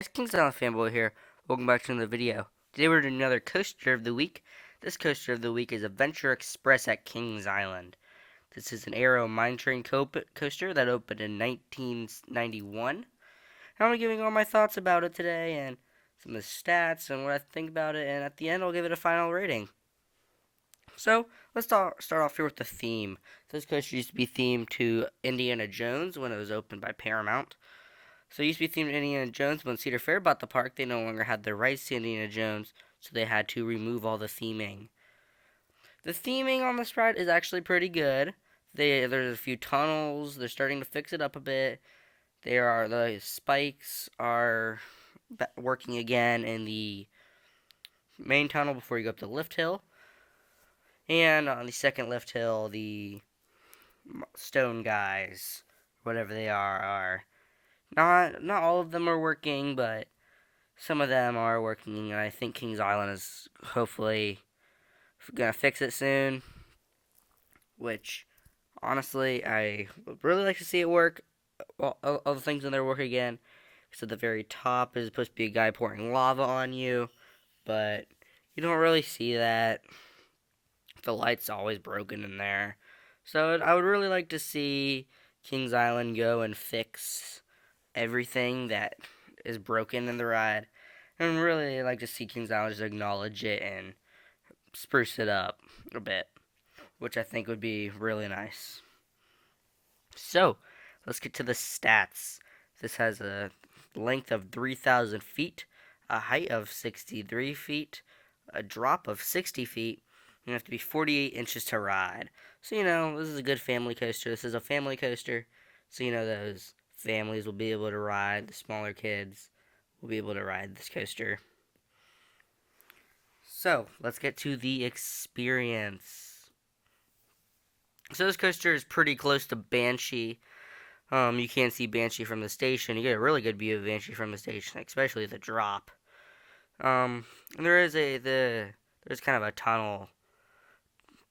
It's Kings Island fanboy here. Welcome back to another video. Today we're doing another coaster of the week. This coaster of the week is Adventure Express at Kings Island. This is an Aero Mine Train coaster that opened in 1991. I'm giving all my thoughts about it today and some of the stats and what I think about it, and at the end I'll give it a final rating. So let's start off here with the theme. This coaster used to be themed to Indiana Jones when it was opened by Paramount. So it used to be themed to Indiana Jones. When Cedar Fair bought the park, they no longer had the rights to Indiana Jones, so they had to remove all the theming. The theming on this ride is actually pretty good. There's a few tunnels. They're starting to fix it up a bit. The spikes are working again in the main tunnel before you go up the lift hill. And on the second lift hill, the stone guys, whatever they are not all of them are working, but some of them are working, and I think Kings Island is hopefully gonna fix it soon. Which, honestly, I would really like to see it work. All the things in there work again. So at the very top is supposed to be a guy pouring lava on you, but you don't really see that. The light's always broken in there. So I would really like to see Kings Island go and fix everything that is broken in the ride. And really like to see Kings Island just acknowledge it and spruce it up a bit, which I think would be really nice. So, let's get to the stats. This has a length of 3,000 feet, a height of 63 feet, a drop of 60 feet, and you have to be 48 inches to ride. So, this is a good family coaster. This is a family coaster, so, those families will be able to ride, the smaller kids will be able to ride this coaster. So, let's get to the experience. So, this coaster is pretty close to Banshee. You can't see Banshee from the station. You get a really good view of Banshee from the station, especially the drop. And there's kind of a tunnel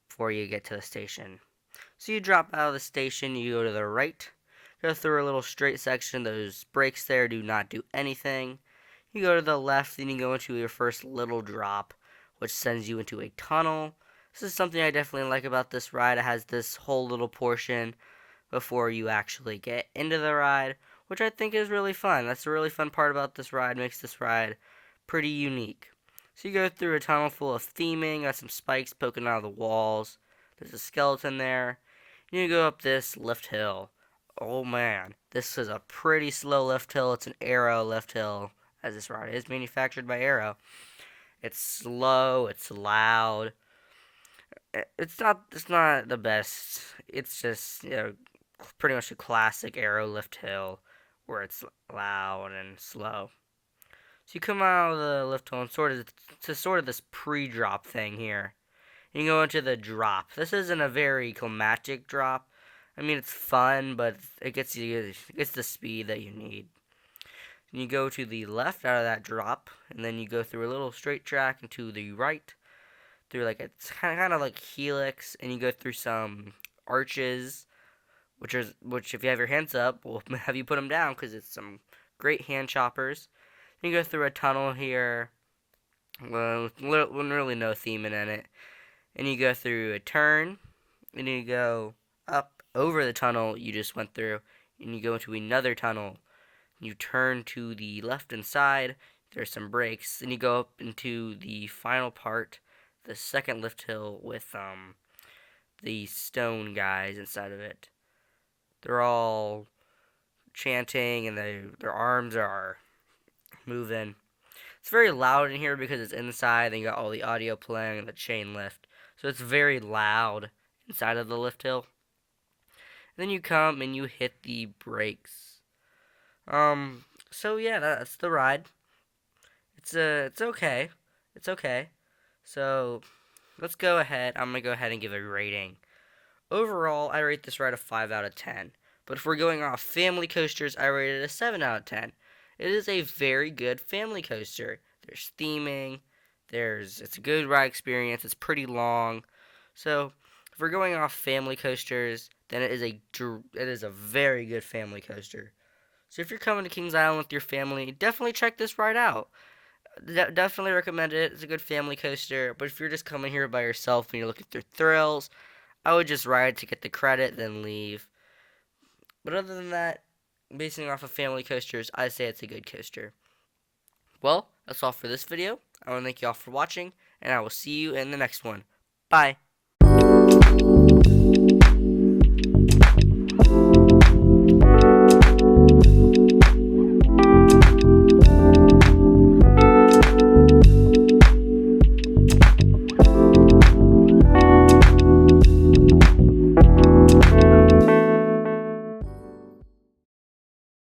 before you get to the station. So you drop out of the station, you go to the right, go through a little straight section. Those brakes there do not do anything. You go to the left, then you go into your first little drop, which sends you into a tunnel. This is something I definitely like about this ride. It has this whole little portion before you actually get into the ride, which I think is really fun. That's a really fun part about this ride, makes this ride pretty unique. So you go through a tunnel full of theming, got some spikes poking out of the walls, there's a skeleton there, and you go up this lift hill. Oh man, this is a pretty slow lift hill. It's an Aero lift hill, as this ride is manufactured by Aero. It's slow, it's loud. It's not the best. It's just, pretty much a classic Aero lift hill where it's loud and slow. So you come out of the lift hill and sort of this pre-drop thing here. You go into the drop. This isn't a very climatic drop. I mean, it's fun, but it gets the speed that you need. And you go to the left out of that drop, and then you go through a little straight track and to the right, through like it's kind of like helix, and you go through some arches, which if you have your hands up, will have you put them down because it's some great hand choppers. You go through a tunnel here, with really no theming in it, and you go through a turn, and you go up over the tunnel you just went through, and you go into another tunnel. You turn to the left and side. There's some brakes, and you go up into the final part, the second lift hill with the stone guys inside of it. They're all chanting, and their arms are moving. It's very loud in here because it's inside, and you got all the audio playing and the chain lift. So it's very loud inside of the lift hill. And then you come and you hit the brakes. So yeah, that's the ride. It's okay. It's okay. So let's go ahead. I'm gonna go ahead and give a rating. Overall, I rate this ride a 5 out of 10. But if we're going off family coasters, I rate it a 7 out of 10. It is a very good family coaster. There's theming. It's a good ride experience. It's pretty long. So if we're going off family coasters, then it is a very good family coaster. So if you're coming to Kings Island with your family, definitely check this ride out. Definitely recommend it. It's a good family coaster. But if you're just coming here by yourself and you're looking for thrills, I would just ride to get the credit, then leave. But other than that, basing off of family coasters, I say it's a good coaster. Well, that's all for this video. I want to thank you all for watching, and I will see you in the next one. Bye.